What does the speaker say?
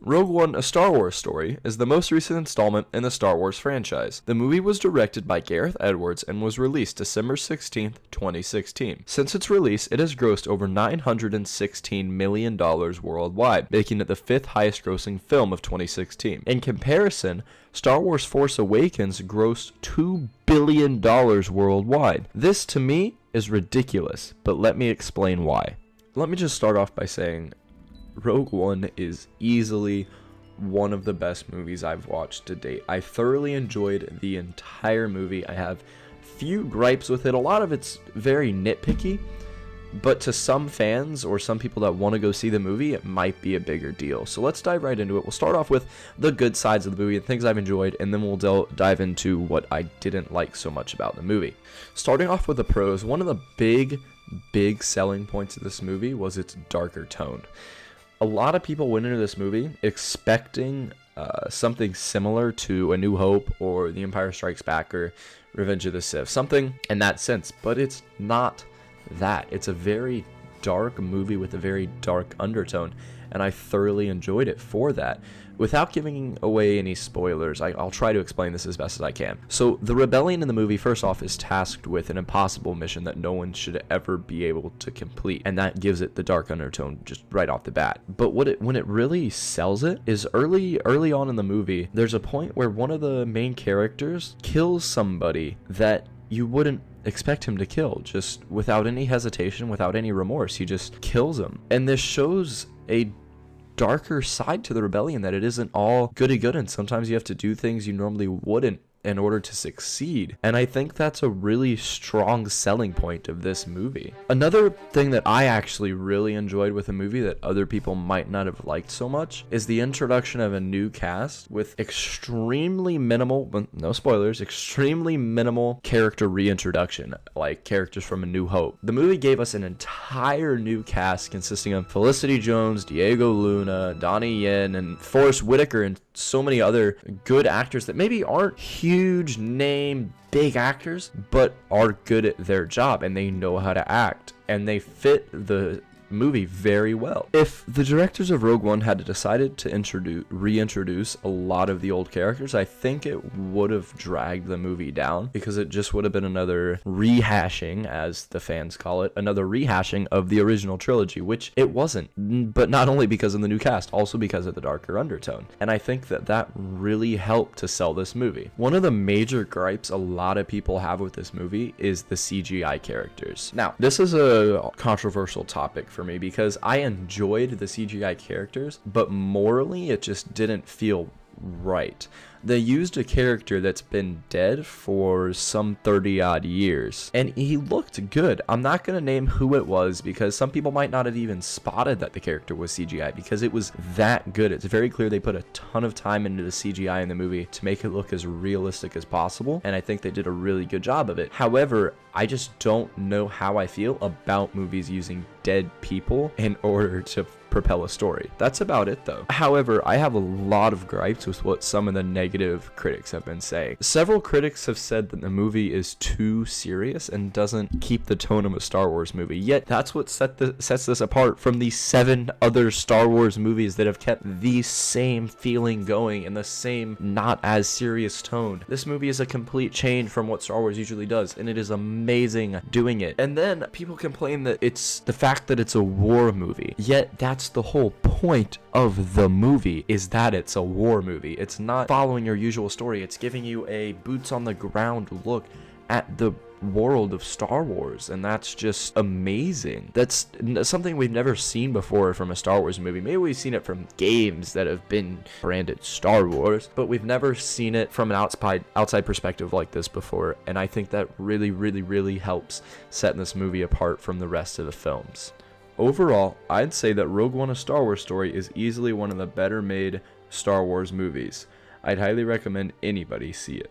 Rogue One: A Star Wars Story is the most recent installment in the Star Wars franchise. The movie was directed by Gareth Edwards and was released December 16th, 2016. Since its release, it has grossed over $916 million worldwide, making it the fifth highest grossing film of 2016. In comparison, Star Wars Force Awakens grossed $2 billion worldwide. This, to me, is ridiculous, but let me explain why. Let me just start off by saying Rogue One is easily one of the best movies I've watched to date. I thoroughly enjoyed the entire movie. I have few gripes with it. A lot of it's very nitpicky, but to some fans or some people that want to go see the movie, it might be a bigger deal. So let's dive right into it. We'll start off with the good sides of the movie and things I've enjoyed, and then we'll dive into what I didn't like so much about the movie. Starting off with the pros, one of the big selling points of this movie was its darker tone. A lot of people went into this movie expecting something similar to A New Hope or The Empire Strikes Back or Revenge of the Sith, something in that sense, but it's not that. It's a very dark movie with a very dark undertone, and I thoroughly enjoyed it for that. Without giving away any spoilers, I'll try to explain this as best as I can. So the rebellion in the movie, first off, is tasked with an impossible mission that no one should ever be able to complete, and that gives it the dark undertone just right off the bat. But when it really sells it is early on in the movie, there's a point where one of the main characters kills somebody that you wouldn't expect him to kill, just without any hesitation, without any remorse. He just kills him. And this shows a darker side to the rebellion, that it isn't all goody good, and sometimes you have to do things you normally wouldn't in order to succeed. And I think that's a really strong selling point of this movie. Another thing that I actually really enjoyed with the movie that other people might not have liked so much is the introduction of a new cast with extremely minimal, no spoilers, extremely minimal character reintroduction, like characters from A New Hope. The movie gave us an entire new cast consisting of Felicity Jones, Diego Luna, Donnie Yen, and Forrest Whitaker, and so many other good actors that maybe aren't huge name big actors, but are good at their job and they know how to act and they fit the movie very well. If the directors of Rogue One had decided to reintroduce a lot of the old characters, I think it would have dragged the movie down, because it just would have been another rehashing, as the fans call it, another rehashing of the original trilogy, which it wasn't. But not only because of the new cast, also because of the darker undertone. And I think that really helped to sell this movie. One of the major gripes a lot of people have with this movie is the CGI characters. Now, this is a controversial topic for me, because I enjoyed the CGI characters, but morally it just didn't feel right. They used a character that's been dead for some 30 odd years, and he looked good. I'm not going to name who it was, because some people might not have even spotted that the character was CGI, because it was that good. It's very clear they put a ton of time into the CGI in the movie to make it look as realistic as possible, and I think they did a really good job of it. However, I just don't know how I feel about movies using dead people in order to propel a story. That's about it though. However, I have a lot of gripes with what some of the negative critics have been saying. Several critics have said that the movie is too serious and doesn't keep the tone of a Star Wars movie, yet that's what sets this apart from the 7 other Star Wars movies that have kept the same feeling going and the same not as serious tone. This movie is a complete change from what Star Wars usually does, and it is amazing doing it. And then people complain that it's the fact that it's a war movie, yet that's the whole point of the movie, is that it's a war movie. It's not following your usual story. It's giving you a boots on the ground look at the world of Star Wars, and that's just amazing. That's something we've never seen before from a Star Wars movie. Maybe we've seen it from games that have been branded Star Wars, but we've never seen it from an outside perspective like this before, and I think that really helps set this movie apart from the rest of the films. Overall, I'd say that Rogue One: A Star Wars Story is easily one of the better made Star Wars movies. I'd highly recommend anybody see it.